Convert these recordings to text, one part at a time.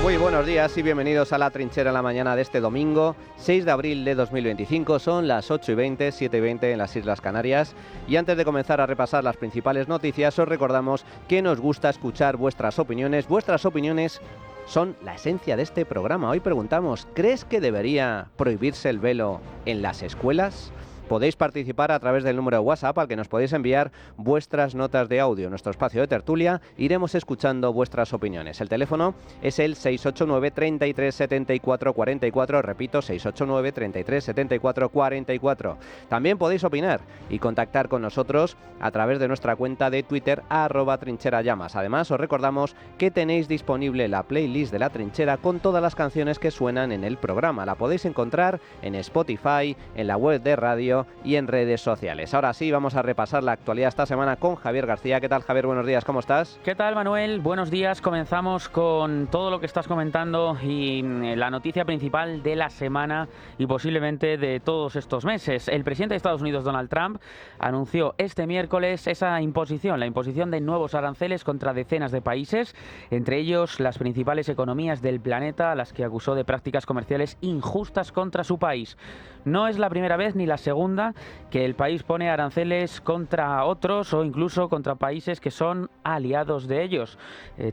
Muy buenos días y bienvenidos a La Trinchera en la mañana de este domingo, 6 de abril de 2025. Son las 8:20, 7:20 en las Islas Canarias. Y antes de comenzar a repasar las principales noticias, os recordamos que nos gusta escuchar vuestras opiniones. Vuestras opiniones son la esencia de este programa. Hoy preguntamos, ¿crees que debería prohibirse el velo en las escuelas? Podéis participar a través del número de WhatsApp al que nos podéis enviar vuestras notas de audio. En nuestro espacio de tertulia iremos escuchando vuestras opiniones. El teléfono es el 689 33 74 44. Repito, 689 33 74 44. También podéis opinar y contactar con nosotros a través de nuestra cuenta de Twitter @trincherallamas. Además, os recordamos que tenéis disponible la playlist de La Trinchera con todas las canciones que suenan en el programa. La podéis encontrar en Spotify, en la web de radio y en redes sociales. Ahora sí, vamos a repasar la actualidad esta semana con Javier García. ¿Qué tal, Javier? Buenos días, ¿cómo estás? ¿Qué tal, Manuel? Buenos días. Comenzamos con todo lo que estás comentando y la noticia principal de la semana y posiblemente de todos estos meses. El presidente de Estados Unidos, Donald Trump, anunció este miércoles la imposición de nuevos aranceles contra decenas de países, entre ellos las principales economías del planeta, a las que acusó de prácticas comerciales injustas contra su país. No es la primera vez ni la segunda que el país pone aranceles contra otros o incluso contra países que son aliados de ellos.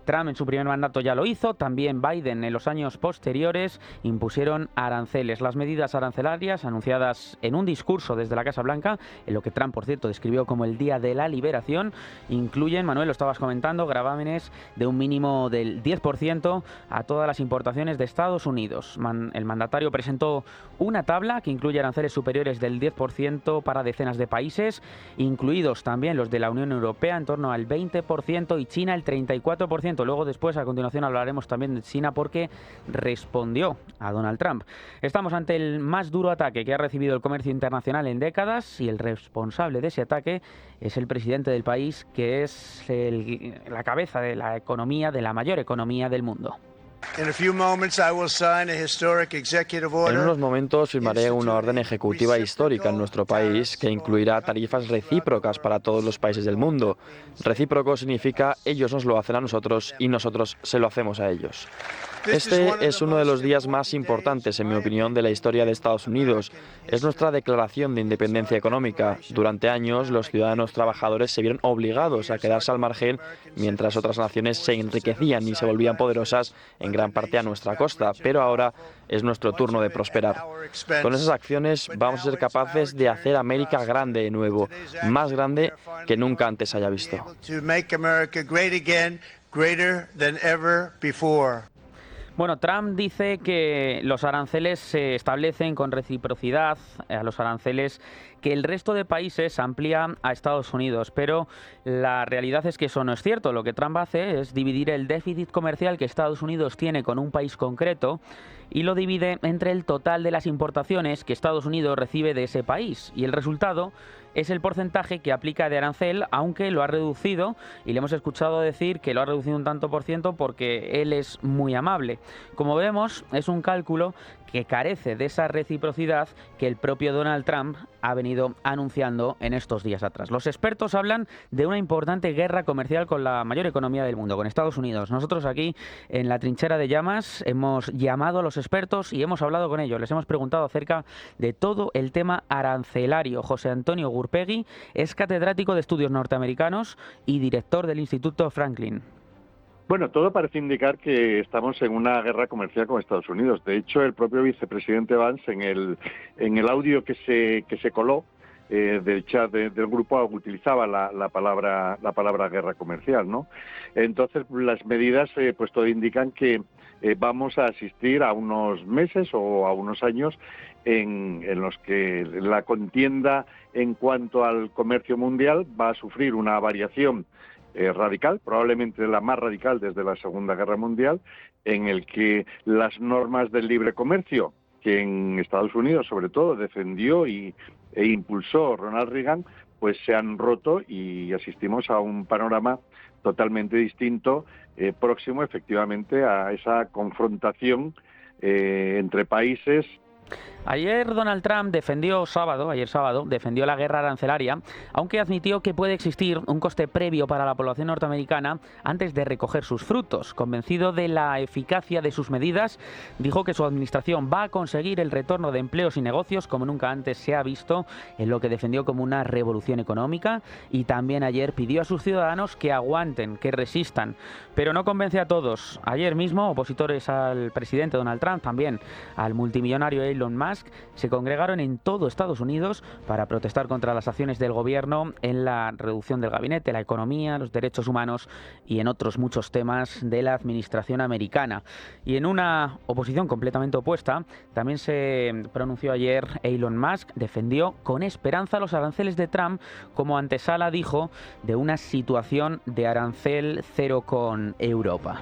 Trump en su primer mandato ya lo hizo, también Biden en los años posteriores impusieron aranceles. Las medidas arancelarias anunciadas en un discurso desde la Casa Blanca, en lo que Trump, por cierto, describió como el Día de la Liberación, incluyen, Manuel, lo estabas comentando, gravámenes de un mínimo del 10% a todas las importaciones de Estados Unidos. El mandatario presentó una tabla que incluye aranceles superiores del 10% para decenas de países, incluidos también los de la Unión Europea, en torno al 20%, y China el 34%. Luego, después, a continuación, hablaremos también de China porque respondió a Donald Trump. Estamos ante el más duro ataque que ha recibido el comercio internacional en décadas y el responsable de ese ataque es el presidente del país, que es la cabeza de la economía, de la mayor economía del mundo. En unos momentos firmaré una orden ejecutiva histórica en nuestro país que incluirá tarifas recíprocas para todos los países del mundo. Recíproco significa ellos nos lo hacen a nosotros y nosotros se lo hacemos a ellos. Este es uno de los días más importantes, en mi opinión, de la historia de Estados Unidos. Es nuestra declaración de independencia económica. Durante años, los ciudadanos trabajadores se vieron obligados a quedarse al margen, mientras otras naciones se enriquecían y se volvían poderosas, en gran parte a nuestra costa. Pero ahora es nuestro turno de prosperar. Con esas acciones vamos a ser capaces de hacer América grande de nuevo, más grande que nunca antes haya visto. Bueno, Trump dice que los aranceles se establecen con reciprocidad a los aranceles que el resto de países amplía a Estados Unidos, pero la realidad es que eso no es cierto. Lo que Trump hace es dividir el déficit comercial que Estados Unidos tiene con un país concreto y lo divide entre el total de las importaciones que Estados Unidos recibe de ese país, y el resultado es el porcentaje que aplica de arancel, aunque lo ha reducido, y le hemos escuchado decir que lo ha reducido un tanto por ciento porque él es muy amable. Como vemos, es un cálculo que carece de esa reciprocidad que el propio Donald Trump ha venido anunciando en estos días atrás. Los expertos hablan de una importante guerra comercial con la mayor economía del mundo, con Estados Unidos. Nosotros aquí en La Trinchera de Llamas hemos llamado a los expertos y hemos hablado con ellos. Les hemos preguntado acerca de todo el tema arancelario. José Antonio Gurpegui es catedrático de estudios norteamericanos y director del Instituto Franklin. Bueno, todo parece indicar que estamos en una guerra comercial con Estados Unidos. De hecho, el propio vicepresidente Vance, en el audio que se coló del chat del grupo, utilizaba la palabra guerra comercial, ¿no? Entonces, las medidas, pues todo indican que vamos a asistir a unos meses o a unos años en los que la contienda en cuanto al comercio mundial va a sufrir una variación radical, probablemente la más radical desde la Segunda Guerra Mundial, en el que las normas del libre comercio, que en Estados Unidos sobre todo defendió e impulsó Ronald Reagan, pues se han roto y asistimos a un panorama totalmente distinto, próximo efectivamente a esa confrontación entre países. Ayer Donald Trump ayer sábado, defendió la guerra arancelaria, aunque admitió que puede existir un coste previo para la población norteamericana antes de recoger sus frutos. Convencido de la eficacia de sus medidas, dijo que su administración va a conseguir el retorno de empleos y negocios como nunca antes se ha visto, en lo que defendió como una revolución económica, y también ayer pidió a sus ciudadanos que aguanten, que resistan, pero no convence a todos. Ayer mismo, opositores al presidente Donald Trump, también al multimillonario Elon Musk, se congregaron en todo Estados Unidos para protestar contra las acciones del gobierno en la reducción del gabinete, la economía, los derechos humanos y en otros muchos temas de la administración americana. Y en una oposición completamente opuesta, también se pronunció ayer Elon Musk, defendió con esperanza los aranceles de Trump como antesala, dijo, de una situación de arancel cero con Europa.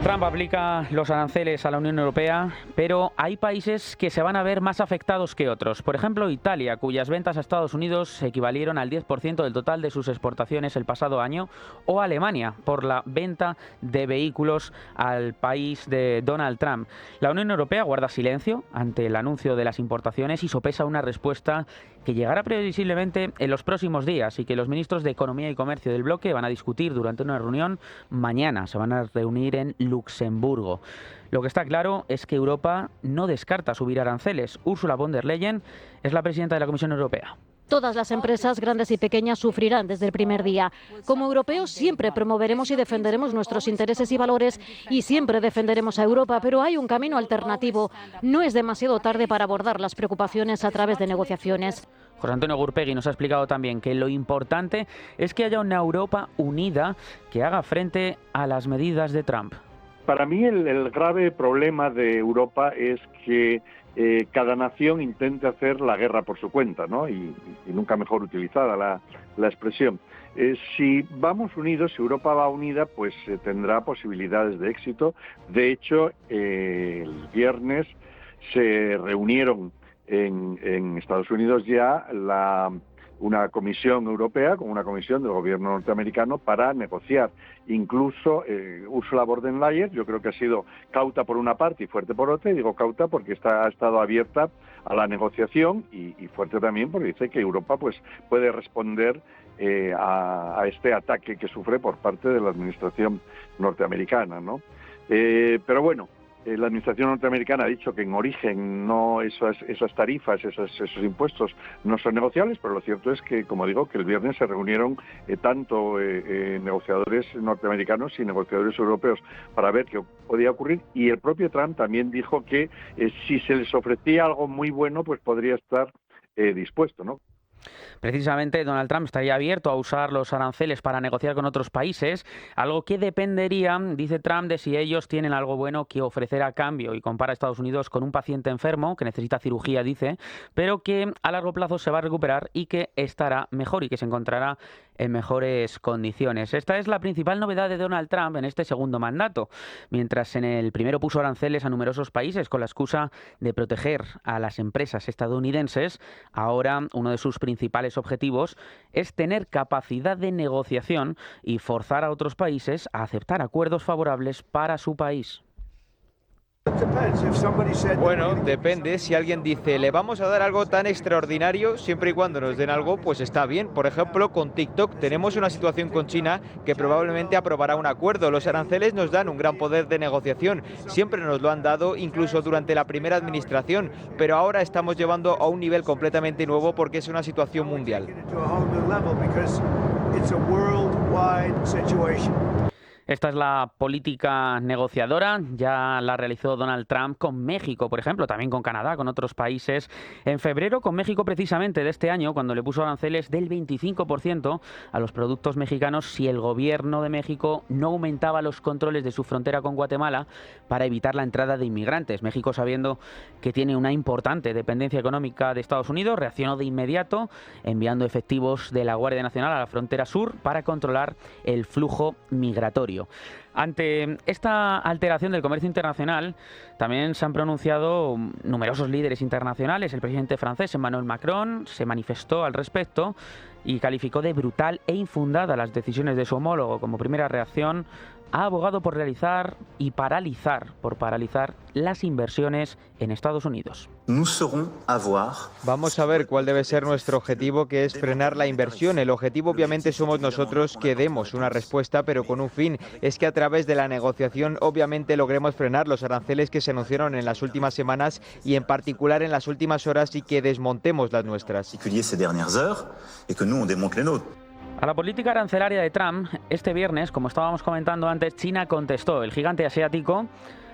Trump aplica los aranceles a la Unión Europea, pero hay países que se van a ver más afectados que otros. Por ejemplo, Italia, cuyas ventas a Estados Unidos equivalieron al 10% del total de sus exportaciones el pasado año, o Alemania, por la venta de vehículos al país de Donald Trump. La Unión Europea guarda silencio ante el anuncio de las importaciones y sopesa una respuesta que llegará previsiblemente en los próximos días y que los ministros de Economía y Comercio del bloque van a discutir durante una reunión mañana. Se van a reunir en Luxemburgo. Lo que está claro es que Europa no descarta subir aranceles. Ursula von der Leyen es la presidenta de la Comisión Europea. Todas las empresas, grandes y pequeñas, sufrirán desde el primer día. Como europeos siempre promoveremos y defenderemos nuestros intereses y valores y siempre defenderemos a Europa, pero hay un camino alternativo. No es demasiado tarde para abordar las preocupaciones a través de negociaciones. José Antonio Gurpegui nos ha explicado también que lo importante es que haya una Europa unida que haga frente a las medidas de Trump. Para mí el grave problema de Europa es que cada nación intente hacer la guerra por su cuenta, ¿no? Y nunca mejor utilizada la expresión. Si vamos unidos, si Europa va unida, pues tendrá posibilidades de éxito. De hecho, el viernes se reunieron en Estados Unidos ya una comisión europea con una comisión del gobierno norteamericano para negociar. Incluso Ursula von der Leyen, yo creo que ha sido cauta por una parte y fuerte por otra, y digo cauta porque ha estado abierta a la negociación y fuerte también porque dice que Europa pues puede responder a este ataque que sufre por parte de la administración norteamericana, ¿no? Pero bueno, la administración norteamericana ha dicho que en origen no esas tarifas, esos impuestos no son negociables, pero lo cierto es que, como digo, que el viernes se reunieron tanto negociadores norteamericanos y negociadores europeos para ver qué podía ocurrir, y el propio Trump también dijo que si se les ofrecía algo muy bueno, pues podría estar dispuesto, ¿no? Precisamente Donald Trump estaría abierto a usar los aranceles para negociar con otros países, algo que dependería, dice Trump, de si ellos tienen algo bueno que ofrecer a cambio, y compara a Estados Unidos con un paciente enfermo que necesita cirugía, dice, pero que a largo plazo se va a recuperar y que estará mejor y que se encontrará en mejores condiciones. Esta es la principal novedad de Donald Trump en este segundo mandato. Mientras en el primero puso aranceles a numerosos países con la excusa de proteger a las empresas estadounidenses, ahora uno de sus principales objetivos es tener capacidad de negociación y forzar a otros países a aceptar acuerdos favorables para su país. Bueno, depende. Si alguien dice, le vamos a dar algo tan extraordinario, siempre y cuando nos den algo, pues está bien. Por ejemplo, con TikTok tenemos una situación con China que probablemente aprobará un acuerdo. Los aranceles nos dan un gran poder de negociación. Siempre nos lo han dado, incluso durante la primera administración. Pero ahora estamos llevando a un nivel completamente nuevo porque es una situación mundial. Esta es la política negociadora, ya la realizó Donald Trump con México, por ejemplo, también con Canadá, con otros países. En febrero, con México precisamente de este año, cuando le puso aranceles del 25% a los productos mexicanos si el gobierno de México no aumentaba los controles de su frontera con Guatemala para evitar la entrada de inmigrantes. México, sabiendo que tiene una importante dependencia económica de Estados Unidos, reaccionó de inmediato enviando efectivos de la Guardia Nacional a la frontera sur para controlar el flujo migratorio. Ante esta alteración del comercio internacional, también se han pronunciado numerosos líderes internacionales. El presidente francés, Emmanuel Macron, se manifestó al respecto y calificó de brutal e infundada las decisiones de su homólogo. Como primera reacción, ha abogado por paralizar las inversiones en Estados Unidos. Vamos a ver cuál debe ser nuestro objetivo, que es frenar la inversión. El objetivo obviamente somos nosotros, que demos una respuesta, pero con un fin. Es que a través de la negociación obviamente logremos frenar los aranceles que se anunciaron en las últimas semanas y en particular en las últimas horas, y que desmontemos las nuestras. A la política arancelaria de Trump, este viernes, como estábamos comentando antes, China contestó. El gigante asiático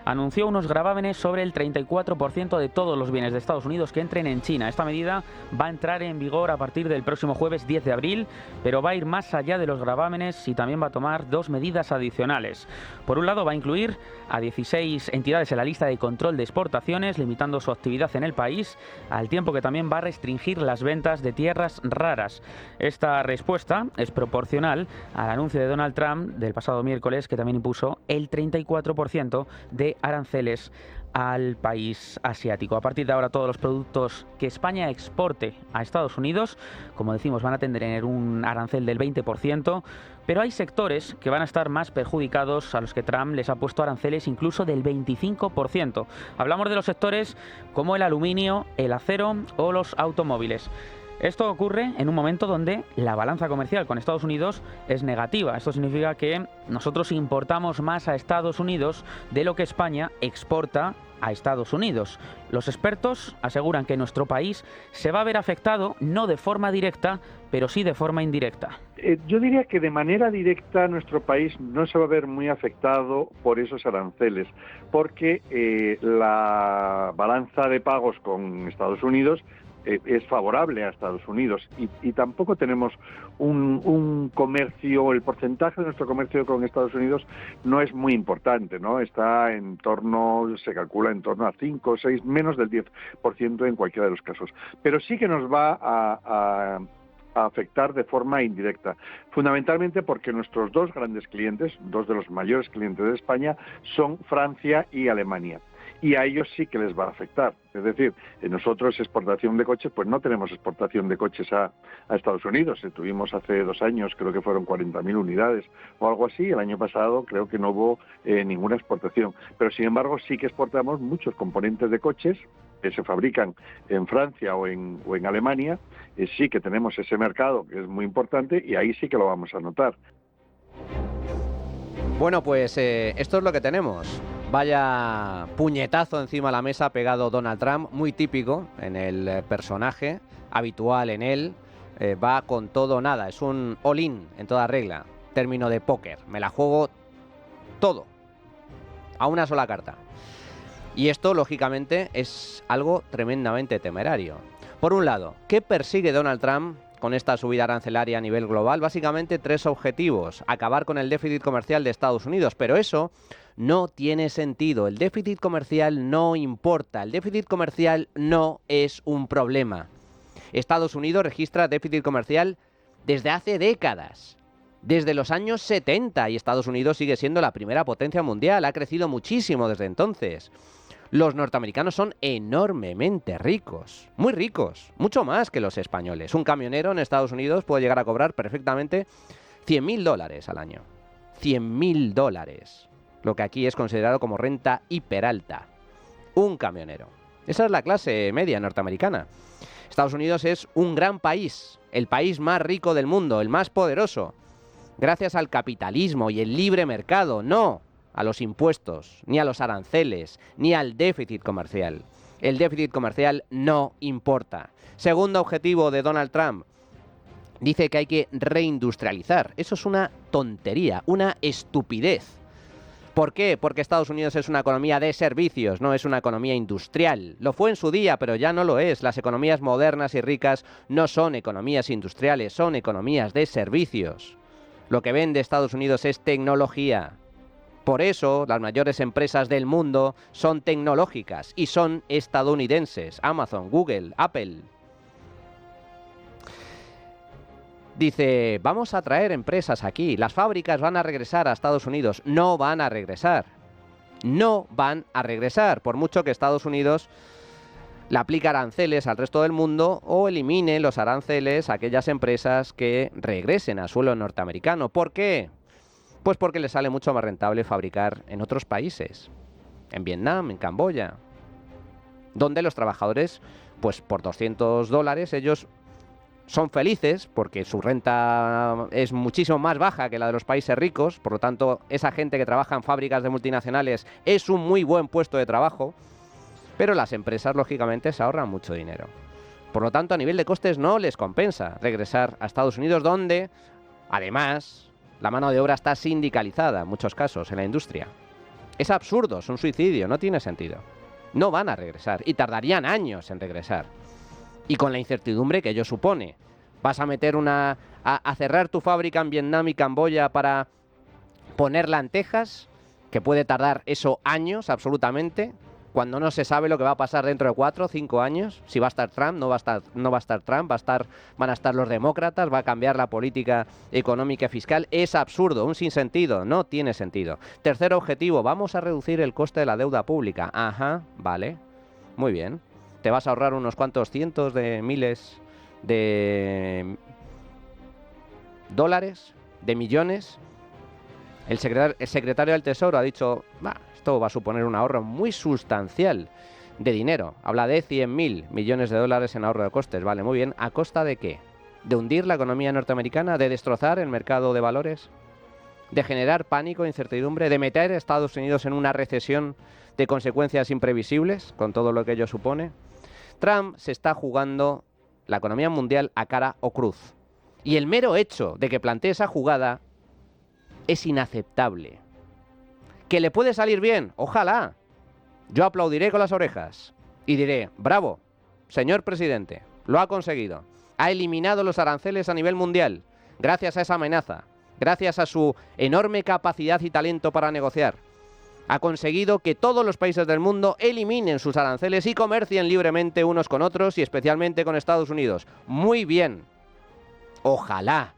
anunció unos gravámenes sobre el 34% de todos los bienes de Estados Unidos que entren en China. Esta medida va a entrar en vigor a partir del próximo jueves 10 de abril, pero va a ir más allá de los gravámenes y también va a tomar dos medidas adicionales. Por un lado, va a incluir a 16 entidades en la lista de control de exportaciones, limitando su actividad en el país, al tiempo que también va a restringir las ventas de tierras raras. Esta respuesta es proporcional al anuncio de Donald Trump del pasado miércoles, que también impuso el 34% de aranceles al país asiático. A partir de ahora, todos los productos que España exporte a Estados Unidos, como decimos, van a tener un arancel del 20%, pero hay sectores que van a estar más perjudicados, a los que Trump les ha puesto aranceles incluso del 25%. Hablamos de los sectores como el aluminio, el acero o los automóviles. Esto ocurre en un momento donde la balanza comercial con Estados Unidos es negativa. Esto significa que nosotros importamos más a Estados Unidos de lo que España exporta a Estados Unidos. Los expertos aseguran que nuestro país se va a ver afectado no de forma directa, pero sí de forma indirecta. Yo diría que de manera directa nuestro país no se va a ver muy afectado por esos aranceles, porque la balanza de pagos con Estados Unidos es favorable a Estados Unidos y tampoco tenemos un comercio, el porcentaje de nuestro comercio con Estados Unidos no es muy importante, ¿no? Está se calcula en torno a 5 o 6, menos del 10% en cualquiera de los casos. Pero sí que nos va a afectar de forma indirecta, fundamentalmente porque nuestros dos grandes clientes, dos de los mayores clientes de España, son Francia y Alemania. Y a ellos sí que les va a afectar. Es decir, nosotros exportación de coches, pues no tenemos exportación de coches a Estados Unidos. Tuvimos hace 2 años, creo que fueron 40.000 unidades o algo así. El año pasado creo que no hubo ninguna exportación. Pero sin embargo sí que exportamos muchos componentes de coches que se fabrican en Francia o en Alemania. Sí que tenemos ese mercado, que es muy importante, y ahí sí que lo vamos a notar. Bueno, pues esto es lo que tenemos. Vaya puñetazo encima de la mesa pegado Donald Trump, muy típico en el personaje, habitual en él. Va con todo o nada, es un all-in en toda regla, término de póker. Me la juego todo, a una sola carta. Y esto, lógicamente, es algo tremendamente temerario. Por un lado, ¿qué persigue Donald Trump con esta subida arancelaria a nivel global? Básicamente 3 objetivos. Acabar con el déficit comercial de Estados Unidos, pero eso no tiene sentido. El déficit comercial no importa. El déficit comercial no es un problema. Estados Unidos registra déficit comercial desde hace décadas. Desde los años 70, y Estados Unidos sigue siendo la primera potencia mundial. Ha crecido muchísimo desde entonces. Los norteamericanos son enormemente ricos, muy ricos, mucho más que los españoles. Un camionero en Estados Unidos puede llegar a cobrar perfectamente $100.000 al año. $100.000, lo que aquí es considerado como renta hiperalta. Un camionero. Esa es la clase media norteamericana. Estados Unidos es un gran país, el país más rico del mundo, el más poderoso, gracias al capitalismo y el libre mercado, no a los impuestos, ni a los aranceles, ni al déficit comercial. El déficit comercial no importa. Segundo objetivo de Donald Trump, dice que hay que reindustrializar. Eso es una tontería, una estupidez. ¿Por qué? Porque Estados Unidos es una economía de servicios, no es una economía industrial. Lo fue en su día, pero ya no lo es. Las economías modernas y ricas no son economías industriales, son economías de servicios. Lo que vende Estados Unidos es tecnología. Por eso, las mayores empresas del mundo son tecnológicas y son estadounidenses. Amazon, Google, Apple. Dice, vamos a traer empresas aquí. Las fábricas van a regresar a Estados Unidos. No van a regresar. No van a regresar. Por mucho que Estados Unidos le aplique aranceles al resto del mundo o elimine los aranceles a aquellas empresas que regresen a suelo norteamericano. ¿Por qué? Pues porque les sale mucho más rentable fabricar en otros países, en Vietnam, en Camboya, donde los trabajadores, pues por $200 ellos son felices porque su renta es muchísimo más baja que la de los países ricos, por lo tanto esa gente que trabaja en fábricas de multinacionales es un muy buen puesto de trabajo, pero las empresas lógicamente se ahorran mucho dinero. Por lo tanto, a nivel de costes no les compensa regresar a Estados Unidos, donde además la mano de obra está sindicalizada en muchos casos en la industria. Es absurdo, es un suicidio, no tiene sentido. No van a regresar y tardarían años en regresar. Y con la incertidumbre que ello supone. Vas a meter a cerrar tu fábrica en Vietnam y Camboya para ponerla en Texas, que puede tardar eso años absolutamente, cuando no se sabe lo que va a pasar dentro de 4 o 5 años, si va a estar Trump, no va a estar Trump, van a estar los demócratas, va a cambiar la política económica y fiscal. Es absurdo, un sinsentido, no tiene sentido. Tercer objetivo, vamos a reducir el coste de la deuda pública. Ajá, vale, muy bien. Te vas a ahorrar unos cuantos cientos de miles de dólares, de millones. El secretario del Tesoro ha dicho, esto va a suponer un ahorro muy sustancial de dinero. Habla de 100.000 millones de dólares en ahorro de costes. Vale, muy bien. ¿A costa de qué? ¿De hundir la economía norteamericana? ¿De destrozar el mercado de valores? ¿De generar pánico e incertidumbre? ¿De meter a Estados Unidos en una recesión de consecuencias imprevisibles, con todo lo que ello supone? Trump se está jugando la economía mundial a cara o cruz. Y el mero hecho de que plantee esa jugada es inaceptable. ¿Que le puede salir bien? Ojalá. Yo aplaudiré con las orejas y diré, bravo, señor presidente, lo ha conseguido. Ha eliminado los aranceles a nivel mundial, gracias a esa amenaza, gracias a su enorme capacidad y talento para negociar. Ha conseguido que todos los países del mundo eliminen sus aranceles y comercien libremente unos con otros y especialmente con Estados Unidos. Muy bien. Ojalá,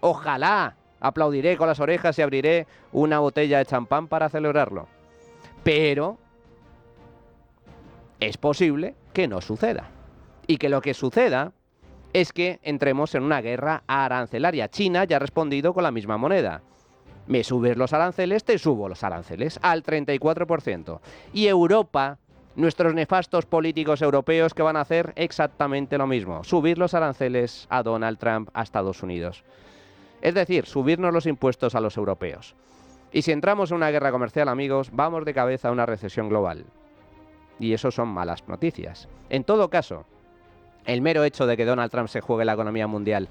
ojalá. Aplaudiré con las orejas y abriré una botella de champán para celebrarlo. Pero es posible que no suceda. Y que lo que suceda es que entremos en una guerra arancelaria. China ya ha respondido con la misma moneda. Me subes los aranceles, te subo los aranceles al 34%. Y Europa, nuestros nefastos políticos europeos, que van a hacer exactamente lo mismo. Subir los aranceles a Donald Trump, a Estados Unidos. Es decir, subirnos los impuestos a los europeos. Y si entramos en una guerra comercial, amigos, vamos de cabeza a una recesión global. Y eso son malas noticias. En todo caso, el mero hecho de que Donald Trump se juegue la economía mundial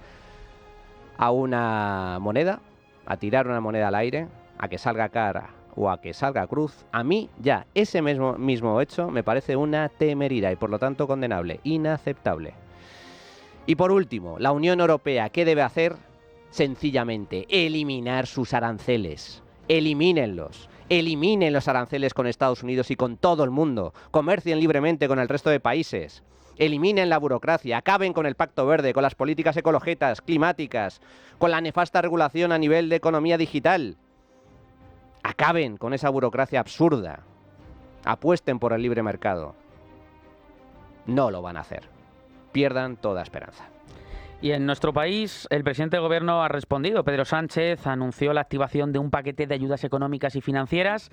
a una moneda, a tirar una moneda al aire, a que salga cara o a que salga cruz, a mí ya ese mismo hecho me parece una temeridad y por lo tanto condenable, inaceptable. Y por último, la Unión Europea, ¿qué debe hacer? Sencillamente, eliminar sus aranceles. Elimínenlos. Eliminen los aranceles con Estados Unidos y con todo el mundo. Comercien libremente con el resto de países. Eliminen la burocracia. Acaben con el Pacto Verde, con las políticas ecologistas, climáticas, con la nefasta regulación a nivel de economía digital. Acaben con esa burocracia absurda. Apuesten por el libre mercado. No lo van a hacer. Pierdan toda esperanza. Y en nuestro país, el presidente del Gobierno ha respondido. Pedro Sánchez anunció la activación de un paquete de ayudas económicas y financieras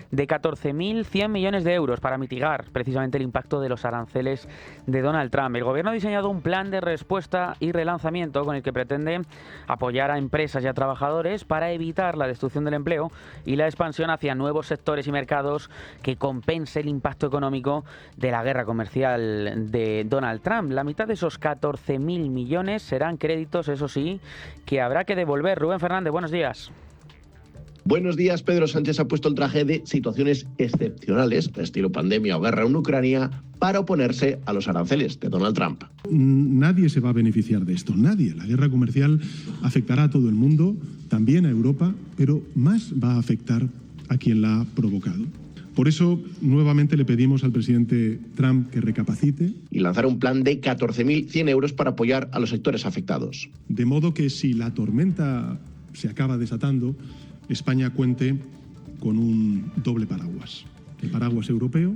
de 14.100 millones de euros para mitigar precisamente el impacto de los aranceles de Donald Trump. El Gobierno ha diseñado un plan de respuesta y relanzamiento con el que pretende apoyar a empresas y a trabajadores para evitar la destrucción del empleo y la expansión hacia nuevos sectores y mercados que compense el impacto económico de la guerra comercial de Donald Trump. La mitad de esos 14.000 millones serán créditos, eso sí, que habrá que devolver. Rubén Fernández, buenos días. Buenos días. Pedro Sánchez ha puesto el traje de situaciones excepcionales, estilo pandemia o guerra en Ucrania, para oponerse a los aranceles de Donald Trump. Nadie se va a beneficiar de esto, nadie. La guerra comercial afectará a todo el mundo, también a Europa, pero más va a afectar a quien la ha provocado. Por eso, nuevamente le pedimos al presidente Trump que recapacite. Y lanzar un plan de 14.100 euros para apoyar a los sectores afectados. De modo que si la tormenta se acaba desatando, España cuente con un doble paraguas. El paraguas europeo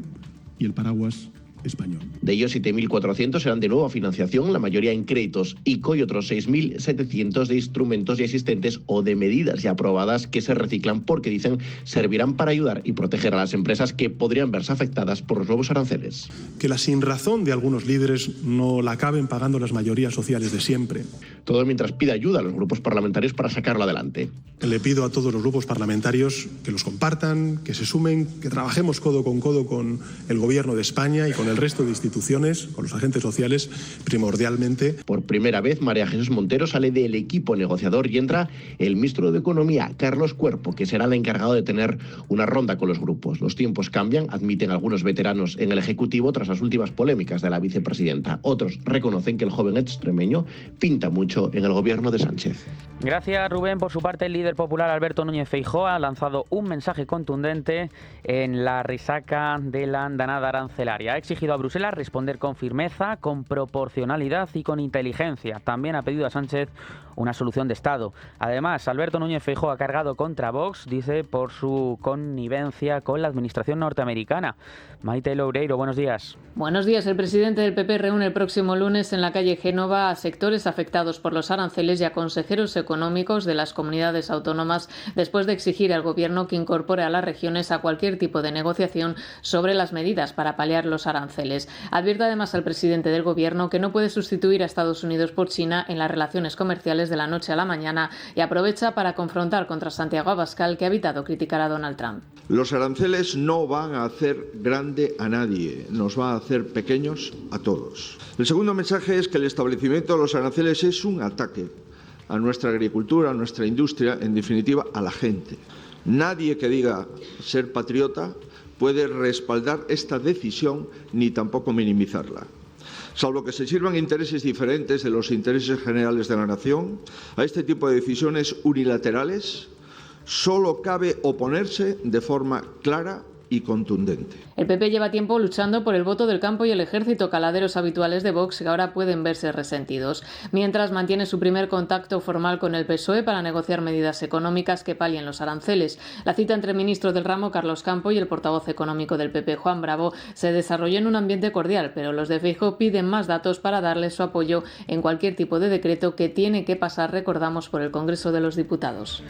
y el paraguas español. De ellos, 7.400 serán de nueva financiación, la mayoría en créditos ICO, y otros 6.700 de instrumentos ya existentes o de medidas ya aprobadas que se reciclan porque, dicen, servirán para ayudar y proteger a las empresas que podrían verse afectadas por los nuevos aranceles. Que la sinrazón de algunos líderes no la acaben pagando las mayorías sociales de siempre. Todo mientras pide ayuda a los grupos parlamentarios para sacarlo adelante. Le pido a todos los grupos parlamentarios que los compartan, que se sumen, que trabajemos codo con el Gobierno de España y con el resto de instituciones, con los agentes sociales, primordialmente. Por primera vez, María Jesús Montero sale del equipo negociador y entra el ministro de Economía, Carlos Cuerpo, que será el encargado de tener una ronda con los grupos. Los tiempos cambian, admiten algunos veteranos en el Ejecutivo tras las últimas polémicas de la vicepresidenta. Otros reconocen que el joven extremeño pinta mucho en el Gobierno de Sánchez. Gracias, Rubén. Por su parte, el líder popular Alberto Núñez Feijóo ha lanzado un mensaje contundente en la resaca de la andanada arancelaria. Ha exigido a Bruselas responder con firmeza, con proporcionalidad y con inteligencia. También ha pedido a Sánchez una solución de Estado. Además, Alberto Núñez Feijóo ha cargado contra Vox, dice, por su connivencia con la administración norteamericana. Maite Loureiro, buenos días. Buenos días. El presidente del PP reúne el próximo lunes en la calle Génova a sectores afectados por los aranceles y a consejeros económicos de las comunidades autónomas después de exigir al Gobierno que incorpore a las regiones a cualquier tipo de negociación sobre las medidas para paliar los aranceles. Advierte además al presidente del Gobierno que no puede sustituir a Estados Unidos por China en las relaciones comerciales de la noche a la mañana y aprovecha para confrontar contra Santiago Abascal, que ha evitado criticar a Donald Trump. Los aranceles no van a hacer grande a nadie, nos van a hacer pequeños a todos. El segundo mensaje es que el establecimiento de los aranceles es un ataque a nuestra agricultura, a nuestra industria, en definitiva a la gente. Nadie que diga ser patriota puede respaldar esta decisión ni tampoco minimizarla. Salvo que se sirvan intereses diferentes de los intereses generales de la nación, a este tipo de decisiones unilaterales solo cabe oponerse de forma clara y contundente. El PP lleva tiempo luchando por el voto del campo y el ejército, caladeros habituales de Vox que ahora pueden verse resentidos. Mientras mantiene su primer contacto formal con el PSOE para negociar medidas económicas que palien los aranceles. La cita entre el ministro del ramo, Carlos Campo, y el portavoz económico del PP, Juan Bravo, se desarrolló en un ambiente cordial, pero los de Feijóo piden más datos para darle su apoyo en cualquier tipo de decreto que tiene que pasar, recordamos, por el Congreso de los Diputados.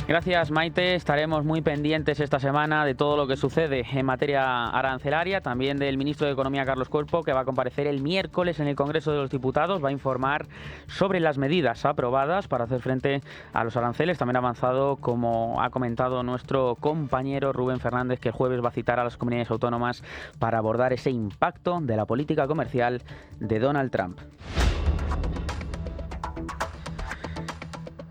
Gracias, Maite. Estaremos muy pendientes esta semana de todo lo que sucede en materia arancelaria, también del ministro de Economía, Carlos Cuerpo, que va a comparecer el miércoles en el Congreso de los Diputados. Va a informar sobre las medidas aprobadas para hacer frente a los aranceles. También ha avanzado, como ha comentado nuestro compañero Rubén Fernández, que el jueves va a citar a las comunidades autónomas para abordar ese impacto de la política comercial de Donald Trump.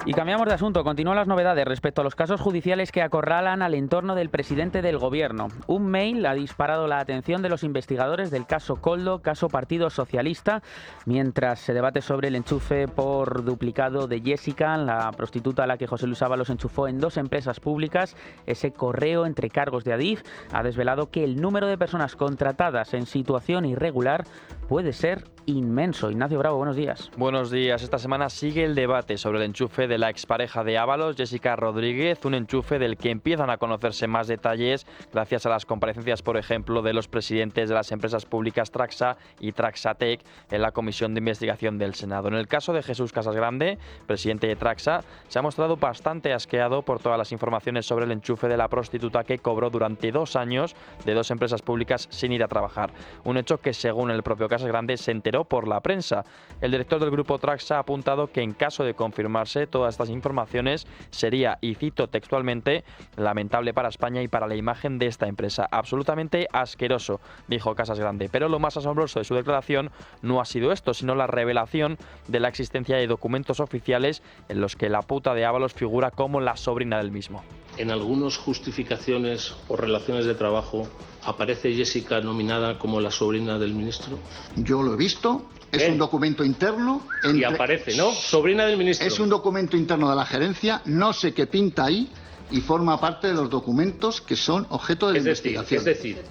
Y cambiamos de asunto. Continúan las novedades respecto a los casos judiciales que acorralan al entorno del presidente del Gobierno. Un mail ha disparado la atención de los investigadores del caso Koldo, caso Partido Socialista, mientras se debate sobre el enchufe por duplicado de Jessica, la prostituta a la que José Luis Ábalos enchufó en 2 empresas públicas. Ese correo entre cargos de Adif ha desvelado que el número de personas contratadas en situación irregular puede ser inmenso. Ignacio Bravo, buenos días. Buenos días. Esta semana sigue el debate sobre el enchufe de la expareja de Ábalos, Jessica Rodríguez, un enchufe del que empiezan a conocerse más detalles gracias a las comparecencias, por ejemplo, de los presidentes de las empresas públicas Traxa y Traxatec en la Comisión de Investigación del Senado. En el caso de Jesús Casasgrande, presidente de Traxa, se ha mostrado bastante asqueado por todas las informaciones sobre el enchufe de la prostituta que cobró durante 2 años de 2 empresas públicas sin ir a trabajar. Un hecho que, según el propio Casasgrande, se enteró por la prensa. El director del grupo Traxa ha apuntado que en caso de confirmarse todas estas informaciones sería, y cito textualmente, lamentable para España y para la imagen de esta empresa. Absolutamente asqueroso, dijo Casasgrande. Pero lo más asombroso de su declaración no ha sido esto, sino la revelación de la existencia de documentos oficiales en los que la puta de Ábalos figura como la sobrina del mismo. En algunas justificaciones o relaciones de trabajo aparece Jessica nominada como la sobrina del ministro. Yo lo he visto, es un documento interno. Y aparece, ¿no? Sobrina del ministro. Es un documento interno de la gerencia, no sé qué pinta ahí y forma parte de los documentos que son objeto de investigación.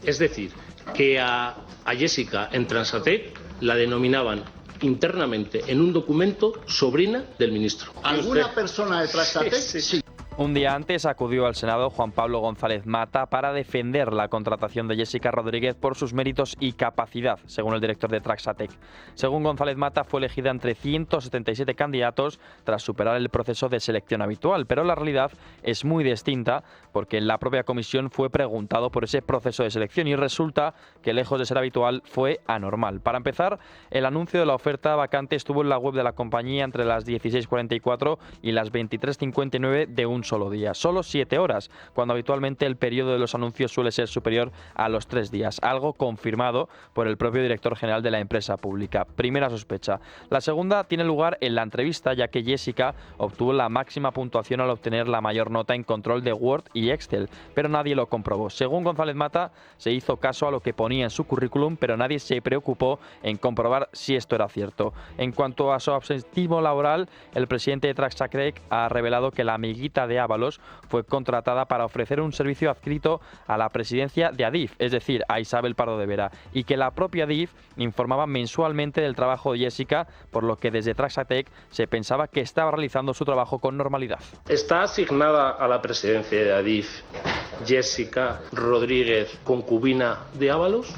Es decir, que a Jessica en Transatec la denominaban internamente en un documento sobrina del ministro. ¿Alguna persona de Transatec? Sí. Un día antes acudió al Senado Juan Pablo González Mata para defender la contratación de Jessica Rodríguez por sus méritos y capacidad, según el director de Traxatec. Según González Mata, fue elegida entre 177 candidatos tras superar el proceso de selección habitual, pero la realidad es muy distinta porque en la propia comisión fue preguntado por ese proceso de selección y resulta que, lejos de ser habitual, fue anormal. Para empezar, el anuncio de la oferta vacante estuvo en la web de la compañía entre las 16:44 y las 23:59 de un solo día, solo 7 horas, cuando habitualmente el periodo de los anuncios suele ser superior a los 3 días, algo confirmado por el propio director general de la empresa pública. Primera sospecha. La segunda tiene lugar en la entrevista, ya que Jessica obtuvo la máxima puntuación al obtener la mayor nota en control de Word y Excel, pero nadie lo comprobó. Según González Mata, se hizo caso a lo que ponía en su currículum, pero nadie se preocupó en comprobar si esto era cierto. En cuanto a su absentismo laboral, el presidente de Traxatec ha revelado que la amiguita de Ábalos fue contratada para ofrecer un servicio adscrito a la presidencia de Adif, es decir, a Isabel Pardo de Vera, y que la propia Adif informaba mensualmente del trabajo de Jessica, por lo que desde Traxatec se pensaba que estaba realizando su trabajo con normalidad. Está asignada a la presidencia de Adif Jessica Rodríguez, concubina de Ábalos.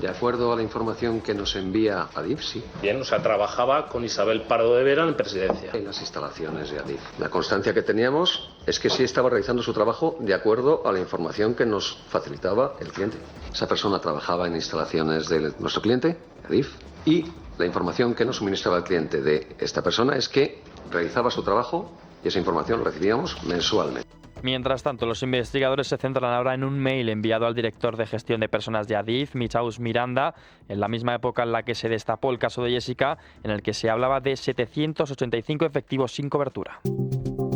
De acuerdo a la información que nos envía Adif, sí. Bien, o sea, trabajaba con Isabel Pardo de Vera en presidencia. En las instalaciones de Adif. La constancia que teníamos es que sí estaba realizando su trabajo de acuerdo a la información que nos facilitaba el cliente. Esa persona trabajaba en instalaciones de nuestro cliente, Adif, y la información que nos suministraba el cliente de esta persona es que realizaba su trabajo y esa información la recibíamos mensualmente. Mientras tanto, los investigadores se centran ahora en un mail enviado al director de gestión de personas de Adif, Michaus Miranda, en la misma época en la que se destapó el caso de Jessica, en el que se hablaba de 785 efectivos sin cobertura.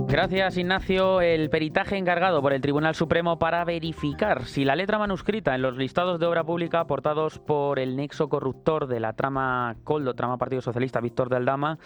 Gracias, Ignacio. El peritaje encargado por el Tribunal Supremo para verificar si la letra manuscrita en los listados de obra pública aportados por el nexo corruptor de la trama Koldo, trama Partido Socialista, Víctor de Aldama,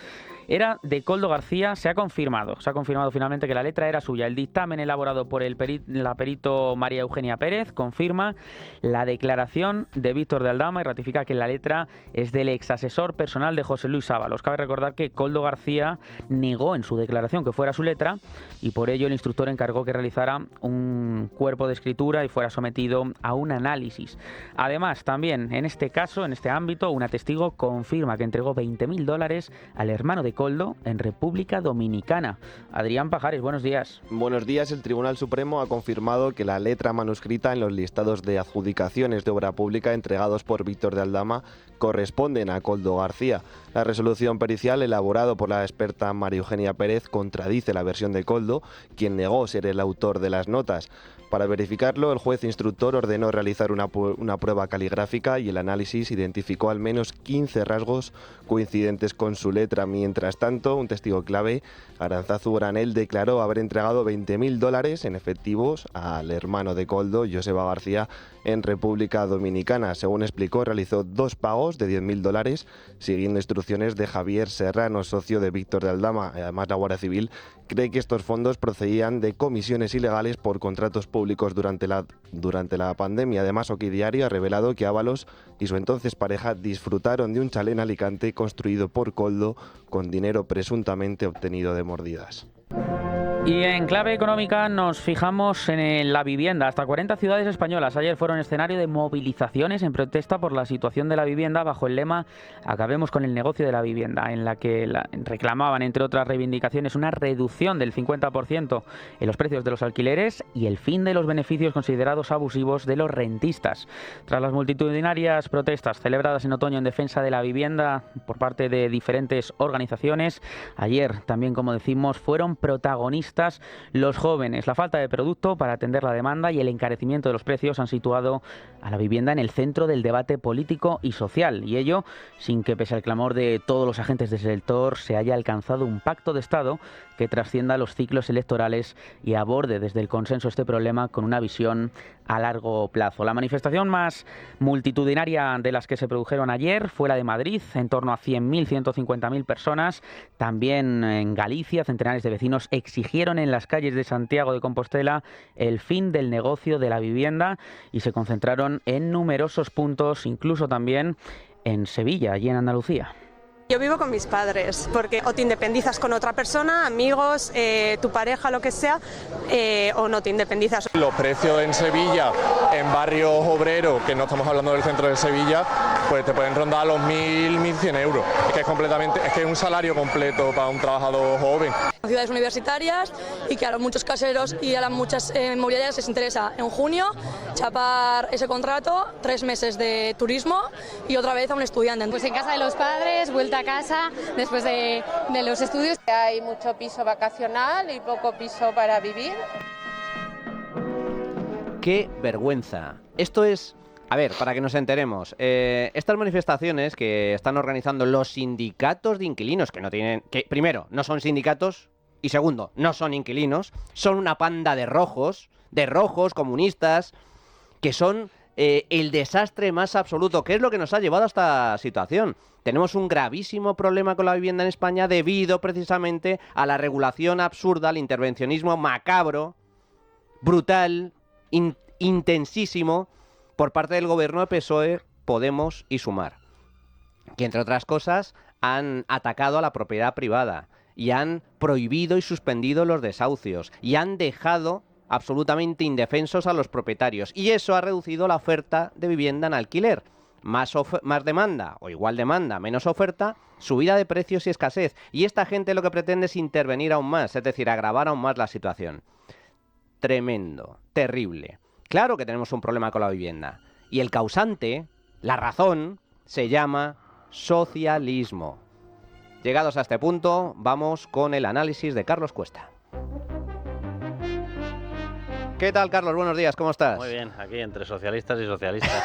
era de Koldo García, se ha confirmado. Se ha confirmado finalmente que la letra era suya. El dictamen elaborado por la perito María Eugenia Pérez confirma la declaración de Víctor de Aldama y ratifica que la letra es del exasesor personal de José Luis Ábalos. Cabe recordar que Koldo García negó en su declaración que fuera su letra y por ello el instructor encargó que realizara un cuerpo de escritura y fuera sometido a un análisis. Además, también en este caso, en este ámbito, una testigo confirma que entregó $20.000 al hermano de Koldo en República Dominicana. Adrián Pajares, buenos días. Buenos días. El Tribunal Supremo ha confirmado que la letra manuscrita en los listados de adjudicaciones de obra pública entregados por Víctor de Aldama corresponden a Koldo García. La resolución pericial elaborada por la experta María Eugenia Pérez contradice la versión de Koldo, quien negó ser el autor de las notas. Para verificarlo, el juez instructor ordenó realizar una prueba caligráfica y el análisis identificó al menos 15 rasgos coincidentes con su letra. Mientras tanto, un testigo clave, Aranzazu Granel, declaró haber entregado $20.000 en efectivos al hermano de Koldo, Joseba García, en República Dominicana. Según explicó, realizó 2 pagos de $10.000 siguiendo instrucciones de Javier Serrano, socio de Víctor de Aldama. Además, la Guardia Civil cree que estos fondos procedían de comisiones ilegales por contratos públicos durante la pandemia. Además, OK Diario ha revelado que Ábalos y su entonces pareja disfrutaron de un chalet en Alicante construido por Koldo con dinero presuntamente obtenido de mordidas. Y en clave económica nos fijamos en la vivienda. Hasta 40 ciudades españolas ayer fueron escenario de movilizaciones en protesta por la situación de la vivienda bajo el lema "Acabemos con el negocio de la vivienda", en la que reclamaban, entre otras reivindicaciones, una reducción del 50% en los precios de los alquileres y el fin de los beneficios considerados abusivos de los rentistas. Tras las multitudinarias protestas celebradas en otoño en defensa de la vivienda por parte de diferentes organizaciones, ayer también, como decimos, fueron protagonistas los jóvenes. La falta de producto para atender la demanda y el encarecimiento de los precios han situado a la vivienda en el centro del debate político y social, y ello sin que, pese al clamor de todos los agentes del sector, se haya alcanzado un pacto de Estado que trascienda los ciclos electorales y aborde desde el consenso este problema con una visión a largo plazo. La manifestación más multitudinaria de las que se produjeron ayer fue la de Madrid, en torno a 100.000, 150.000 personas. También en Galicia, centenares de vecinos exigieron en las calles de Santiago de Compostela el fin del negocio de la vivienda y se concentraron en numerosos puntos, incluso también en Sevilla, allí en Andalucía. Yo vivo con mis padres, porque o te independizas con otra persona, amigos, tu pareja, lo que sea, o no te independizas. Los precios en Sevilla, en barrios obreros, que no estamos hablando del centro de Sevilla, pues te pueden rondar los 1.100 euros. Es que es un salario completo para un trabajador joven. Ciudades universitarias y que a los muchos caseros y a las muchas inmobiliarias les interesa en junio chapar ese contrato, 3 meses de turismo y otra vez a un estudiante. Pues en casa de los padres, vuelta a casa después de los estudios. Hay mucho piso vacacional y poco piso para vivir. ¡Qué vergüenza! Esto es... A ver, para que nos enteremos, estas manifestaciones que están organizando los sindicatos de inquilinos, que primero, no son sindicatos, y segundo, no son inquilinos, son una panda de rojos comunistas, que son el desastre más absoluto. ¿Qué es lo que nos ha llevado a esta situación? Tenemos un gravísimo problema con la vivienda en España debido precisamente a la regulación absurda, al intervencionismo macabro, brutal, intensísimo, por parte del gobierno de PSOE, Podemos y Sumar, que entre otras cosas han atacado a la propiedad privada y han prohibido y suspendido los desahucios y han dejado absolutamente indefensos a los propietarios, y eso ha reducido la oferta de vivienda en alquiler. Más demanda o igual demanda, menos oferta, subida de precios y escasez, y esta gente lo que pretende es intervenir aún más, es decir, agravar aún más la situación. Tremendo, terrible. Claro que tenemos un problema con la vivienda. Y el causante, la razón, se llama socialismo. Llegados a este punto, vamos con el análisis de Carlos Cuesta. ¿Qué tal, Carlos? Buenos días, ¿cómo estás? Muy bien, aquí entre socialistas y socialistas.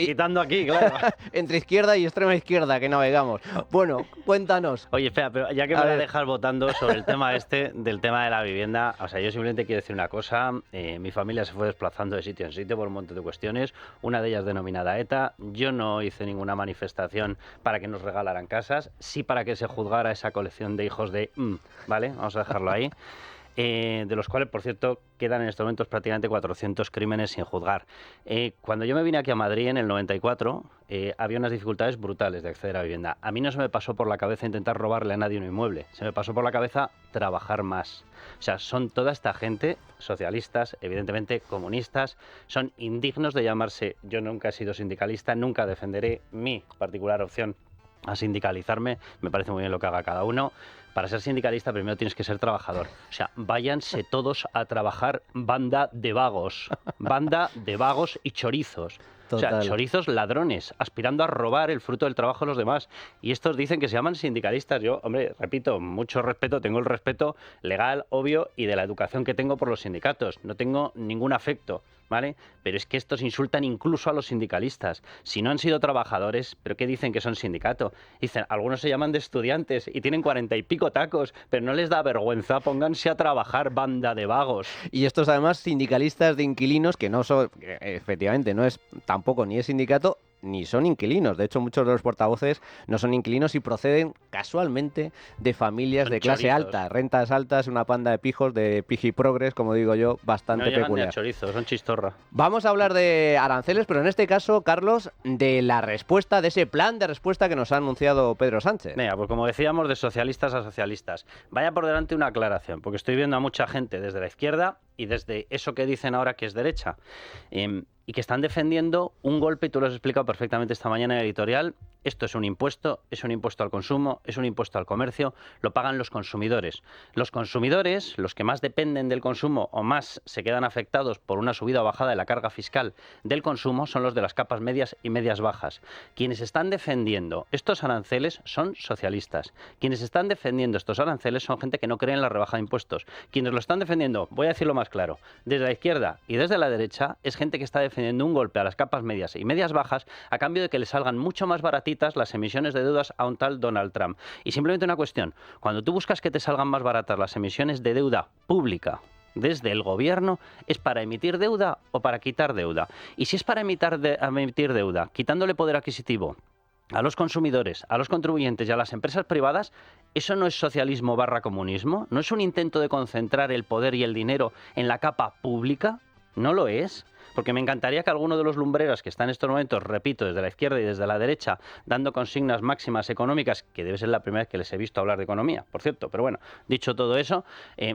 Quitando aquí, claro. Entre izquierda y extrema izquierda que navegamos. Bueno, cuéntanos. Oye, espera, pero ya que me voy a dejar votando sobre el tema del tema de la vivienda, o sea, yo simplemente quiero decir una cosa. Mi familia se fue desplazando de sitio en sitio por un montón de cuestiones, una de ellas denominada ETA. Yo no hice ninguna manifestación para que nos regalaran casas, sí para que se juzgara esa colección de hijos de... ¿vale? Vamos a dejarlo ahí. De los cuales, por cierto, quedan en estos momentos prácticamente 400 crímenes sin juzgar. Cuando yo me vine aquí a Madrid en el 94, había unas dificultades brutales de acceder a vivienda. A mí no se me pasó por la cabeza intentar robarle a nadie un inmueble, se me pasó por la cabeza trabajar más. O sea, son toda esta gente, socialistas, evidentemente comunistas, son indignos de llamarse. Yo nunca he sido sindicalista, nunca defenderé mi particular opción a sindicalizarme, me parece muy bien lo que haga cada uno. Para ser sindicalista primero tienes que ser trabajador. O sea, váyanse todos a trabajar, banda de vagos y chorizos. Total. O sea, chorizos ladrones, aspirando a robar el fruto del trabajo de los demás. Y estos dicen que se llaman sindicalistas. Yo, hombre, repito, mucho respeto, tengo el respeto legal, obvio, y de la educación que tengo por los sindicatos. No tengo ningún afecto, ¿vale? Pero es que estos insultan incluso a los sindicalistas. Si no han sido trabajadores, ¿pero qué dicen que son sindicato? Dicen, algunos se llaman de estudiantes y tienen 40 y pico tacos, pero no les da vergüenza, pónganse a trabajar, banda de vagos. Y estos además sindicalistas de inquilinos, que no son, efectivamente, no es tampoco ni es sindicato, ni son inquilinos. De hecho, muchos de los portavoces no son inquilinos y proceden casualmente de familias de clase alta, rentas altas, una panda de pijos, de pijiprogres, como digo yo, bastante peculiar. No llegan ni a chorizo, son chistorra. Vamos a hablar de aranceles, pero en este caso, Carlos, de la respuesta, de ese plan de respuesta que nos ha anunciado Pedro Sánchez. Mira, pues como decíamos, de socialistas a socialistas. Vaya por delante una aclaración, porque estoy viendo a mucha gente desde la izquierda y desde eso que dicen ahora que es derecha, y que están defendiendo un golpe, y tú lo has explicado perfectamente esta mañana en el editorial. Esto es un impuesto al consumo, es un impuesto al comercio, lo pagan los consumidores. Los consumidores, los que más dependen del consumo o más se quedan afectados por una subida o bajada de la carga fiscal del consumo, son los de las capas medias y medias bajas. Quienes están defendiendo estos aranceles son socialistas. Quienes están defendiendo estos aranceles son gente que no cree en la rebaja de impuestos. Quienes lo están defendiendo, voy a decirlo más claro, desde la izquierda y desde la derecha, es gente que está defendiendo un golpe a las capas medias y medias bajas a cambio de que les salgan mucho más baratitas las emisiones de deudas a un tal Donald Trump. Y simplemente una cuestión, cuando tú buscas que te salgan más baratas las emisiones de deuda pública desde el gobierno, ¿es para emitir deuda o para quitar deuda? Y si es para emitir deuda, quitándole poder adquisitivo a los consumidores, a los contribuyentes y a las empresas privadas, ¿eso no es socialismo / comunismo? ¿No es un intento de concentrar el poder y el dinero en la capa pública? ¿No lo es? Porque me encantaría que alguno de los lumbreras que está en estos momentos, repito, desde la izquierda y desde la derecha, dando consignas máximas económicas, que debe ser la primera vez que les he visto hablar de economía, por cierto, pero bueno, dicho todo eso,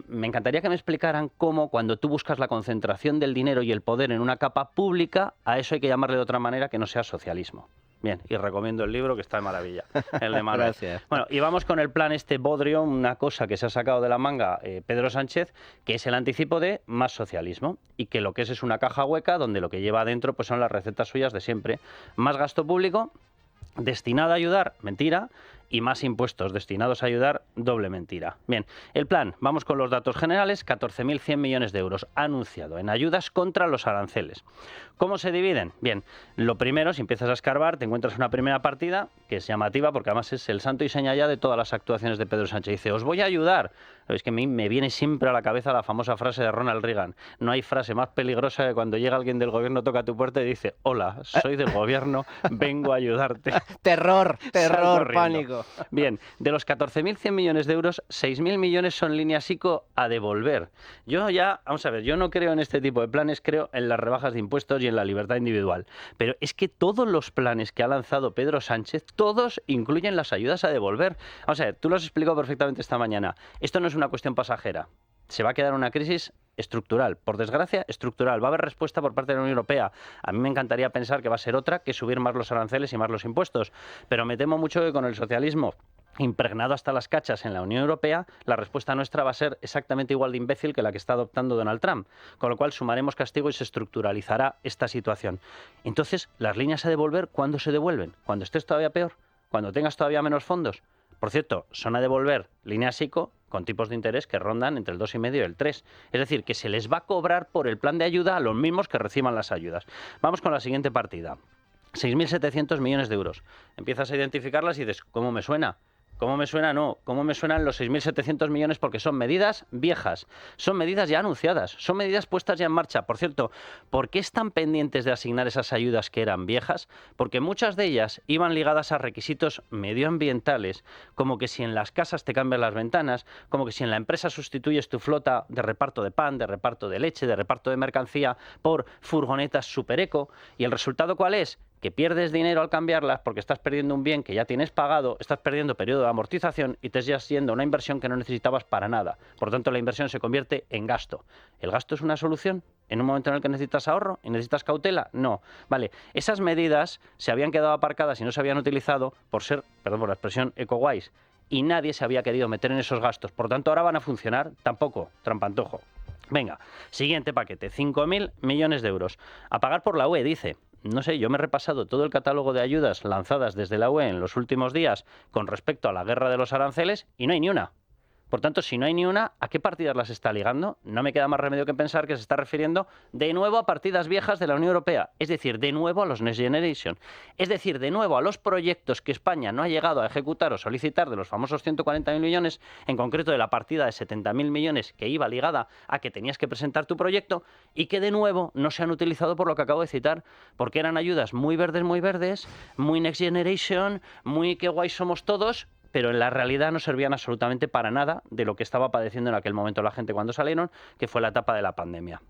me encantaría que me explicaran cómo cuando tú buscas la concentración del dinero y el poder en una capa pública, a eso hay que llamarle de otra manera que no sea socialismo. Bien, y recomiendo el libro que está de maravilla, el de Manuel. Gracias. Bueno, y vamos con el plan bodrio, una cosa que se ha sacado de la manga Pedro Sánchez, que es el anticipo de más socialismo, y que lo que es una caja hueca donde lo que lleva adentro pues son las recetas suyas de siempre. Más gasto público destinado a ayudar, mentira, y más impuestos destinados a ayudar, doble mentira. Bien, el plan, vamos con los datos generales, 14.100 millones de euros anunciado en ayudas contra los aranceles. ¿Cómo se dividen? Bien, lo primero, si empiezas a escarbar, te encuentras una primera partida que es llamativa porque además es el santo y seña ya de todas las actuaciones de Pedro Sánchez. Dice, os voy a ayudar. Es que a mí me viene siempre a la cabeza la famosa frase de Ronald Reagan. No hay frase más peligrosa que cuando llega alguien del gobierno, toca tu puerta y dice, hola, soy del gobierno, vengo a ayudarte. Terror, pánico. Bien, de los 14.100 millones de euros, 6.000 millones son líneas ICO a devolver. Yo ya, vamos a ver, yo no creo en este tipo de planes, creo en las rebajas de impuestos y en la libertad individual. Pero es que todos los planes que ha lanzado Pedro Sánchez, todos incluyen las ayudas a devolver. Vamos a ver, tú lo has explicado perfectamente esta mañana. Esto no es una cuestión pasajera. Se va a quedar una crisis estructural, por desgracia, estructural. Va a haber respuesta por parte de la Unión Europea. A mí me encantaría pensar que va a ser otra que subir más los aranceles y más los impuestos. Pero me temo mucho que con el socialismo impregnado hasta las cachas en la Unión Europea, la respuesta nuestra va a ser exactamente igual de imbécil que la que está adoptando Donald Trump, con lo cual sumaremos castigo y se estructuralizará esta situación. Entonces, ¿las líneas a devolver cuándo se devuelven? ¿Cuando estés todavía peor? ¿Cuando tengas todavía menos fondos? Por cierto, son a devolver líneas ICO con tipos de interés que rondan entre el 2,5 y el 3. Es decir, que se les va a cobrar por el plan de ayuda a los mismos que reciban las ayudas. Vamos con la siguiente partida. 6.700 millones de euros. Empiezas a identificarlas y dices, ¿cómo me suena? ¿Cómo me suena? No. ¿Cómo me suenan los 6.700 millones? Porque son medidas viejas, son medidas ya anunciadas, son medidas puestas ya en marcha. Por cierto, ¿por qué están pendientes de asignar esas ayudas que eran viejas? Porque muchas de ellas iban ligadas a requisitos medioambientales, como que si en las casas te cambian las ventanas, como que si en la empresa sustituyes tu flota de reparto de pan, de reparto de leche, de reparto de mercancía por furgonetas supereco. ¿Y el resultado cuál es? Que pierdes dinero al cambiarlas porque estás perdiendo un bien que ya tienes pagado, estás perdiendo periodo de amortización y te estás yendo una inversión que no necesitabas para nada. Por tanto, la inversión se convierte en gasto. ¿El gasto es una solución en un momento en el que necesitas ahorro y necesitas cautela? No. Vale, esas medidas se habían quedado aparcadas y no se habían utilizado por ser, perdón por la expresión, eco-guays. Y nadie se había querido meter en esos gastos. Por tanto, ahora van a funcionar tampoco, trampantojo. Venga, siguiente paquete, 5.000 millones de euros. A pagar por la UE, dice. No sé, yo me he repasado todo el catálogo de ayudas lanzadas desde la UE en los últimos días con respecto a la guerra de los aranceles y no hay ni una. Por tanto, si no hay ni una, ¿a qué partidas las está ligando? No me queda más remedio que pensar que se está refiriendo de nuevo a partidas viejas de la Unión Europea, es decir, de nuevo a los Next Generation, es decir, de nuevo a los proyectos que España no ha llegado a ejecutar o solicitar de los famosos 140.000 millones, en concreto de la partida de 70.000 millones que iba ligada a que tenías que presentar tu proyecto y que de nuevo no se han utilizado por lo que acabo de citar, porque eran ayudas muy verdes, muy Next Generation, muy qué guay somos todos, pero en la realidad no servían absolutamente para nada de lo que estaba padeciendo en aquel momento la gente cuando salieron, que fue la etapa de la pandemia.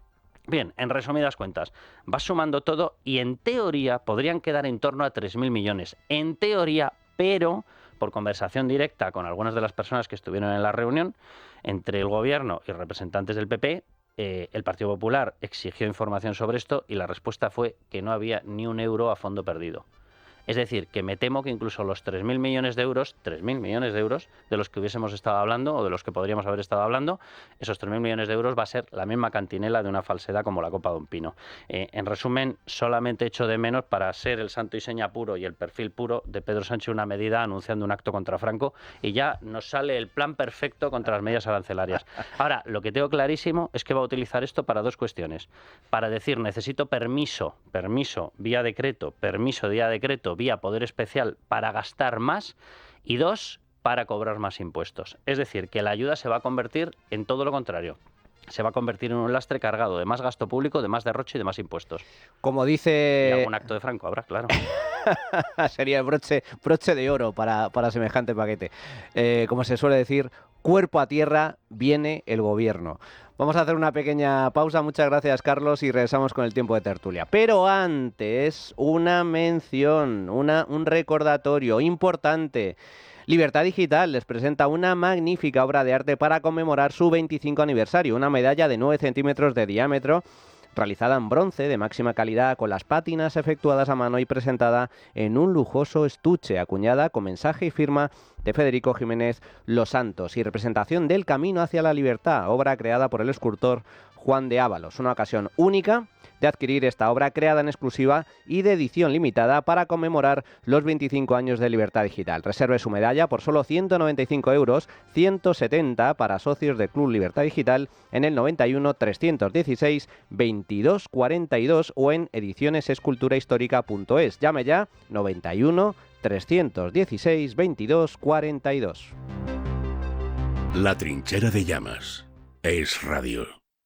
Bien, en resumidas cuentas, vas sumando todo y en teoría podrían quedar en torno a 3.000 millones. En teoría, pero por conversación directa con algunas de las personas que estuvieron en la reunión, entre el gobierno y representantes del PP, el Partido Popular exigió información sobre esto y la respuesta fue que no había ni un euro a fondo perdido. Es decir, que me temo que incluso los 3.000 millones de euros, de los que hubiésemos estado hablando o de los que podríamos haber estado hablando, esos 3.000 millones de euros va a ser la misma cantinela de una falsedad como la copa de un pino. En resumen, solamente echo de menos para ser el santo y seña puro y el perfil puro de Pedro Sánchez una medida anunciando un acto contra Franco y ya nos sale el plan perfecto contra las medidas arancelarias. Ahora, lo que tengo clarísimo es que va a utilizar esto para dos cuestiones. Para decir, necesito permiso vía decreto, vía poder especial para gastar más y dos, para cobrar más impuestos. Es decir, que la ayuda se va a convertir en todo lo contrario. Se va a convertir en un lastre cargado de más gasto público, de más derroche y de más impuestos. Como dice... Y algún acto de Franco habrá, claro. Sería el broche de oro para semejante paquete. Como se suele decir, cuerpo a tierra viene el gobierno. Vamos a hacer una pequeña pausa, muchas gracias Carlos, y regresamos con el tiempo de tertulia. Pero antes, una mención, un recordatorio importante. Libertad Digital les presenta una magnífica obra de arte para conmemorar su 25 aniversario, una medalla de 9 centímetros de diámetro, realizada en bronce de máxima calidad con las pátinas efectuadas a mano y presentada en un lujoso estuche, acuñada con mensaje y firma de Federico Jiménez Los Santos y representación del Camino hacia la Libertad, obra creada por el escultor Juan de Ábalos. Una ocasión única de adquirir esta obra creada en exclusiva y de edición limitada para conmemorar los 25 años de Libertad Digital. Reserve su medalla por solo 195 euros, 170 para socios del Club Libertad Digital en el 91 316 22 42 o en edicionesesculturahistórica.es. Llame ya 91 316 22 42. La Trinchera de Llamas es radio.